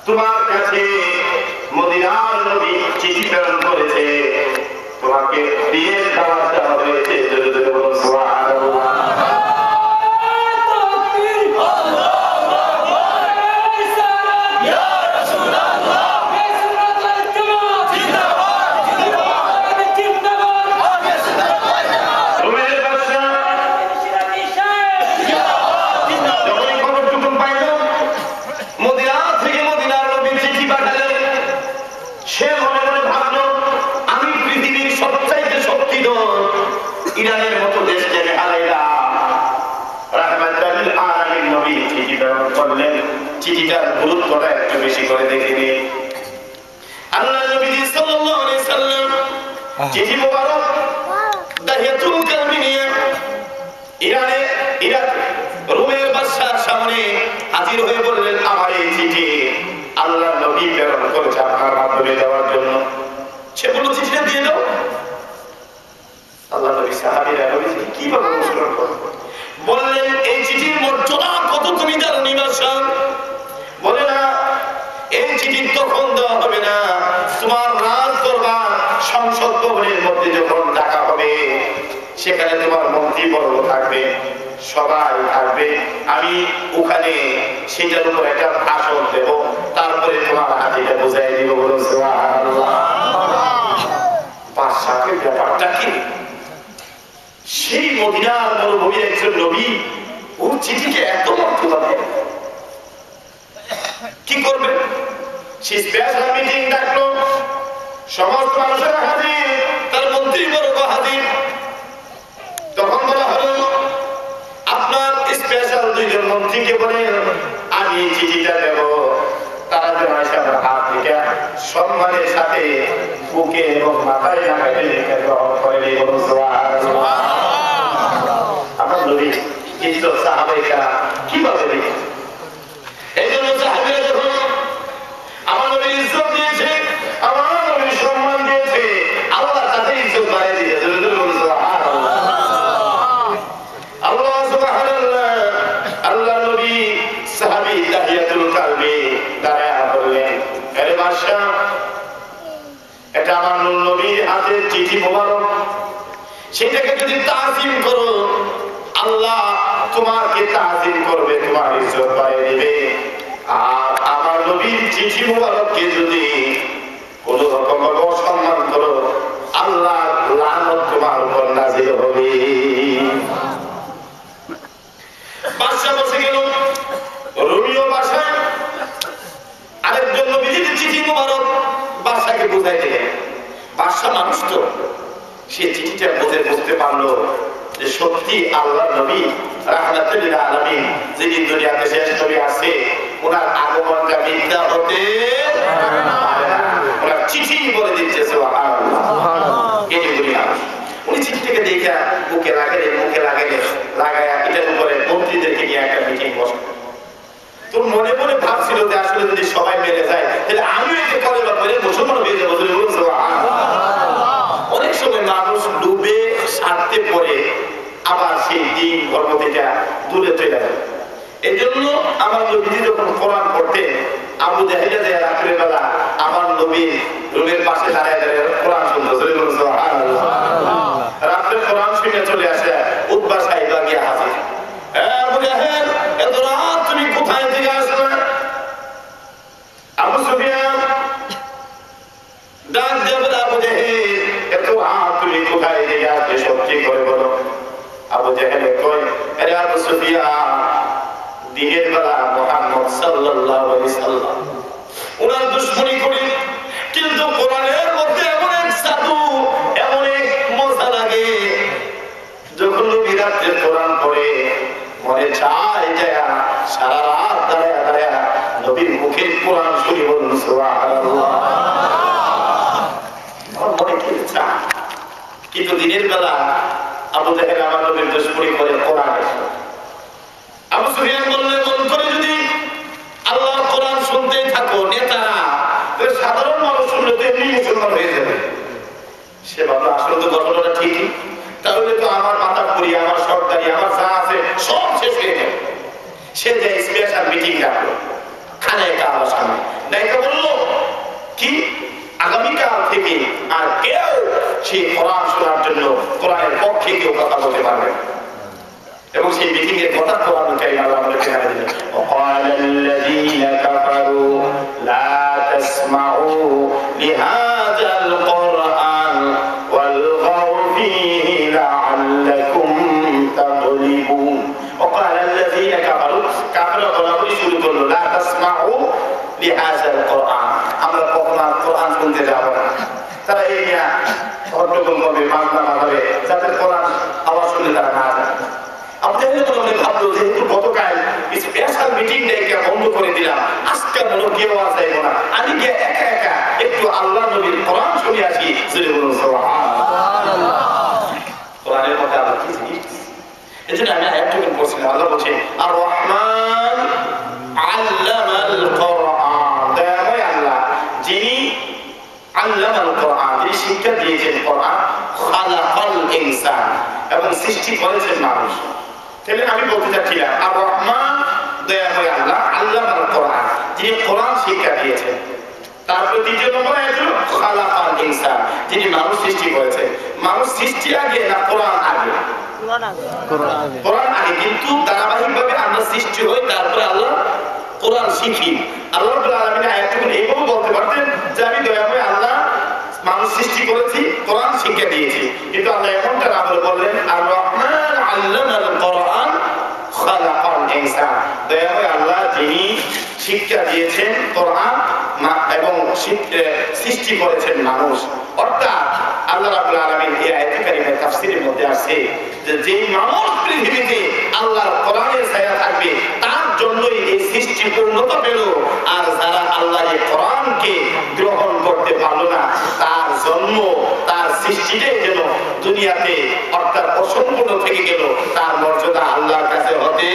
তোমার কাছে মদিনার নবী চিঠি প্রেরণ করেছে, তোমাকে বিয়ের দাওয়াত দেওয়া হয়েছে। জোরে জোরে বলুন সুবহানাল্লাহ। ইরানের মতো দেশকে আলাইরা রাহমাতুল আলামিন নবী চিঠি প্রেরণ করলেন। চিঠিটার গুরুত্বটা একটু বেশি করে দেখে নিন। আল্লাহ নবী সাল্লাল্লাহু আলাইহি সাল্লাম চিঠি মোবারক দাহিয়াতুল কালবি নিয়ে ইরাক রোমের বাদশার সামনে হাজির হয়ে বললেন, আমার এই চিঠি আল্লাহ নবী প্রেরণ করেছে আপনার মাধ্যমে দেওয়ার জন্য। সে বলল, চিঠিটা দিয়ে দাও। আল্লাহ নবী সাহাবীরা নবীকে কিভাবে অনুসরণ করবে? বললেন, এই চিঠির মর্যাদা কত তুমি জানো নিবাসা? বলে না, এই চিঠি তখন দেওয়া হবে না তোমার রাজ দরবার সংসদ ভবনের মধ্যে যখন ডাকা হবে, সেখানে তোমার মন্ত্রীবর্গ থাকবে, সবাই থাকবে, আমি ওখানে সেটার উপর একটা ভাষণ দেব, তারপরে তোমার হাতে এটা বুঝাই দিব। বলুন সুবহানাল্লাহ। বাদশাহের ব্যাপারটা কি? সেই মদিনার মরুভূমির একজন নবী ওর চিঠিকে এত মর্যাদা দেয়, কি করবে? সে স্পেশাল মিটিং ডাকলো, সমস্ত মানুষেরা হাজির, তার মন্ত্রীবর্গ হাজির। তখন বলা হলো, আপনার স্পেশাল দুইজন মন্ত্রীকে বলেন আমি এই চিঠিটা দেব, তারা যেন এসে আমার হাত থেকে সম্মানের সাথে বুকে এবং মাথায় লাগাইতে লিখে গ্রহণ করে নিয়ে বলুন সুবহানাল্লাহ। আমার নবী কিন্তু সাহাবাইরা কিভাবে লিখে, এই জন্য সাহাবীরা যখন আমার নবীর ইজ্জত দিয়েছে, আমার নবীর সম্মান দিয়েছে, আল্লাহ তাদের ইজ্জত বাড়িয়ে দিয়েছে। বলুন সুবহানাল্লাহ। আল্লাহ সুবহানাল্লাহ। আল্লাহ নবী সাহাবী দাহিয়াতুল কালবি দাঁড়ায় বললেন, আরে বাদশা, এটা আমার নবীর হাতের চিঠি মোবারক, সেটাকে যদি তাজিম করো, আল্লাহ তোমাকে তাজিম করবে, তোমার ইজ্জত বাড়িয়ে দিবে। আর আমার নবীর চিঠি মোবারককে যদি কোন রকম অসম্মান করো, আল্লাহ লানত তোমার উপর নাযিল হবে। বাদশা বসে গেল, রোমীয় ভাষায় আরেকজন নবীর চিঠি মোবারক বাদশাকে বুঝাই দিলেন। বাদশা মানুষ তো, সে চিঠিটা বুঝতে পারলো যে সত্যি আল্লাহ নবী রাহমাতুল আলামিন যিনি দুনিয়াতে শেষ নবী আছে, ওনার আগমনটা মিথ্যা হতে পারে না। ওনার চিঠি বলে দিচ্ছে সুবহানাল্লাহ। এই দুনিয়া উনি চিঠিটাকে দেখে বুকে লাগায় এটার উপরে মন্ত্রীদেরকে নিয়ে একটা মিটিং বসে। তোর মনে মনে ভাবছিল যে আসলে যদি সবাই মেরে যায় তাহলে আমিও এটা করে ব্যাপারে মুসলমান হয়ে যাবো। অনেক সময় মানুষ ডুবে স্বার্থে পড়ে আবার সেই দিন ধর্ম থেকে দূরে চলে যায়। এই জন্য আমার নবীজি যখন কোরআন পড়তেন, আবু জাহেলা যায় রাত্রে বেলা আমার নবীর রুমের পাশে দাঁড়ায় কোরআন শুনতো। রাত্রে কোরআন শুনে চলে আসে, উতবা সাহেবা গিয়ে হাজির। আবু জাহেল, এত রাত তুমি কোথায় থেকে আসলে? আবু সুফিয়ান ডাক দিয়ে বলে, আবু জাহেল, এত রাত তুমি কোথায় থেকে আসলে, সত্যি করে বলো। আবু জাহেল কয়, আরে আবু সুফিয়ান, দিনের বেলা মুহাম্মদ সাল্লাল্লাহু আলাইহি সাল্লাম ওনার দুশমনি করি, কিন্তু কোরআনের মধ্যে এমন এক জাদু, এমন এক মজা লাগে, যখন নবী রাতে কোরআন পড়ে মনে চায় যে সারা রাত দাঁড়ায় নবীর মুখে কোরআন শুনি। বলুন সুবহানাল্লাহ। মনে কি চায়, কিন্তু দিনের বেলা আবু জাহেল আমার নবীর দুশমনি করে কোরআন। আবু সুফিয়ান বললেন, মন করে যদি আল্লাহর কোরআন শুনতে থাকো নেতারা, সাধারণ মানুষ শুনলে তো এমনি মুসলমান হয়ে যাবে। সে ভাবলো আসলে তো ঘটনাটা ঠিকই, তাহলে তো আমার মাথা পুরি, আমার সরকারি, আমার যা আছে সব শেষ হয়ে যাবে। সে যে স্পেশাল মিটিং ডাকলো, খানায় কাবার সামনে ডাইকা বললো কি আগামীকাল থেকে আর কেউ সেই কোরআন শোনার জন্য কোরআনের পক্ষে কেউ কথা বলতে পারবে এবং সেই মিটিং এর কথা কোরআন কারীম আল্লাহ আমাদের জানাতে দিলেন ওয়াকালাল্লাযীনা কাফারু লা তাসমাউ লিহাযাল কুরআন ওয়ালগাউ ফীহি লাআল্লাকুম তাগলিবুন ওয়াকালাল্লাযীনা কাফারু কাফিররা বলা শুরু করলো লা তাসমাউ লিহাযাল কুরআন আমরা কখনো কোরআন শুনতে যাব না তারা এই নিয়ে হট্টগোল করবে বাংলা মাথাবে যাতে কোরআন আওয়াজ শুনতে তারা না যায় আমাদের মনে ভাবলো যেহেতু গতকাল স্পেশাল মিটিং ডেকে বন্ধ করে দিলাম আজকে মনে কেউ আসবে না আমি গিয়ে একা একা একটু আল্লাহ নবীর কোরআন শুনে আসি জোরে বলুন সুবহানাল্লাহ কোরআনের মধ্যে আল্লাহ কি জিনিস এজন্য আমি আয়াতটুকু পড়ছিলাম আল্লাহ বলছে আর রহমান আল্লামাল কোরআন দয়াময় আল্লাহ যিনি আল্লামাল কোরআন যিনি শিক্ষা দিয়েছেন কোরআন খালাকাল ইনসান এবং সৃষ্টি করেছেন মানুষ তাহলে আমি বলতে চাচ্ছিলাম আর রহমান দয়াময় আল্লাহ আল্লামাল কোরআন যিনি কোরআন শিক্ষা দিয়েছেন তারপরে দ্বিতীয় নম্বর আয়াত হলো খালাকাল ইনসান যিনি মানুষ সৃষ্টি করেছেন মানুষ সৃষ্টি আগে না কোরআন আগে কোরআন আগে কিন্তু ধারাবাহিকভাবে আমরা সৃষ্টি হই তারপরে আল্লাহ কোরআন শিখি আল্লাহ রাব্বুল আলামিন আয়াতটুকু এইভাবে বলতে পারতেন যে আমি দয়াময় আল্লাহ মানুষ সৃষ্টি করেছি কোরআন শিক্ষা দিয়েছি কিন্তু আল্লাহ এমনটা না বলে বললেন আর রহমান আল্লামাল কোরআন খালাকাল ইনসান দয়াময় আল্লাহ যিনি শিক্ষা দিয়েছেন কোরআন এবং সৃষ্টি করেছেন মানুষ অর্থাৎ আল্লাহ রাব্বুল আলামিন এই আয়াতে কারিমের তাফসীরের মধ্যে আছে যে যেই মানুষ পৃথিবীতে আল্লাহর কোরআনের ছায়া থাকবে তার জন্যই এই সৃষ্টি পূর্ণতা পেল আর যারা আল্লাহর এই কোরআনকে গ্রহণ করতে পারল না তার জন্ম তার সৃষ্টিটাই যেন দুনিয়াতে অর্থাৎ অসম্পূর্ণ থেকে গেল তার মর্যাদা আল্লাহর কাছে হতে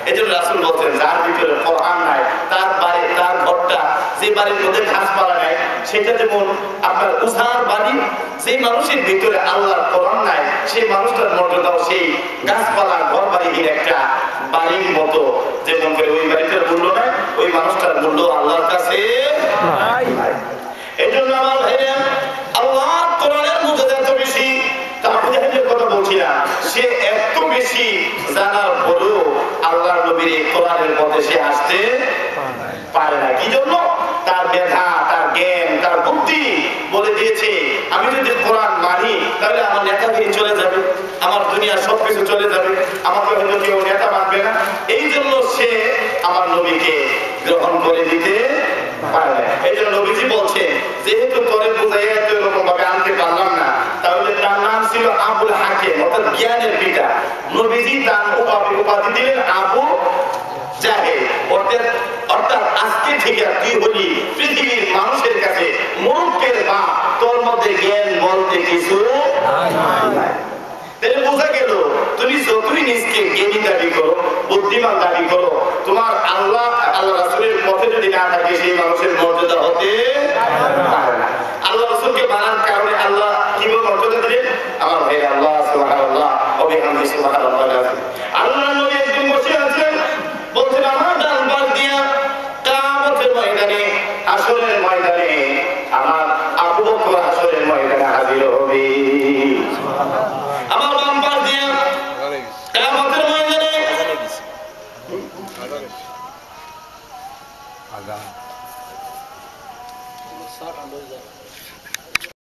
এজন্য রাসূল বলছেন যার ভিতরে কোরআন নাই তার বাড়ি তার ঘরটা যে বাড়ির মধ্যে ঘাসপালা নাই সেটা যেমন আপনার উজাড় বাড়ি যে মানুষের ভিতরে আল্লাহর কোরআন নাই সেই মানুষটার মর্যাদাও সেই গাছপালা ঘর বাড়ির একটা বাড়ির মতো যেমন করে ওই বাড়িটার মূল্য নাই ওই মানুষটার মূল্য আল্লাহর কাছে নাই এই জন্য আমার ভাইরা আল্লাহর কোরআনের মর্যাদা এত বেশি তাহলে কথা বলছিলাম সে এত বেশি জানার পরেও আল্লাহর নবীর এই কোরআনের পথে সে আসতে পারে না কি জন্য তার মেধা তার জ্ঞান তার বুদ্ধি বলে দিয়েছে আমি যদি কোরআন মানি তাহলে আমার নেতাগিরি চলে যাবে আমার দুনিয়ার সবকিছু চলে যাবে আমাকে হয়তো কেউ নেতা মানবে না এই জন্য সে আমার নবীকে গ্রহণ করে দিতে পারে না এই জন্য নবীজি বলছে যেহেতু তোরে বুঝাইয়া তো এরকম ভাবে আনতে পারলাম না তাহলে তার নাম ছিল আবুল হাকিম অর্থাৎ জ্ঞানের পিতা নবীজি তার উপাধি দিলেন আবু জাহেল অর্থাৎ আজকে থেকে তুই হলি পৃথিবীর মানুষের কাছে মূর্খের বাপ তোর মধ্যে জ্ঞান বলতে কিছু নাই তাহলে বোঝা গেল তুমি যতই নিজকে জ্ঞানী দাবি করো বুদ্ধিমান দাবি করো তোমার আল্লাহ রাসূলের পথে যদি না থাকে সেই মানুষের মর্যাদা হতে পারে না আল্লাহ রাসূলকে মানার কারণে আল্লাহ কিভাবে মর্যাদা দিলেন আমার ভাই আল্লাহ সুবহানাল্লাহ ওয়া বিহামদিহি সুবহানাল্লাহ আল্লাহ নবী একদিন বসে আছেন বলছেন আমার ডান পাশ দিয়া কিয়ামতের ময়দানে হাসরের ময়দানে আমার আবু বকর হাসরের ময়দানে হাজির হবে আমার বাম পাশ দিয়া কিয়ামতের ময়দানে আগা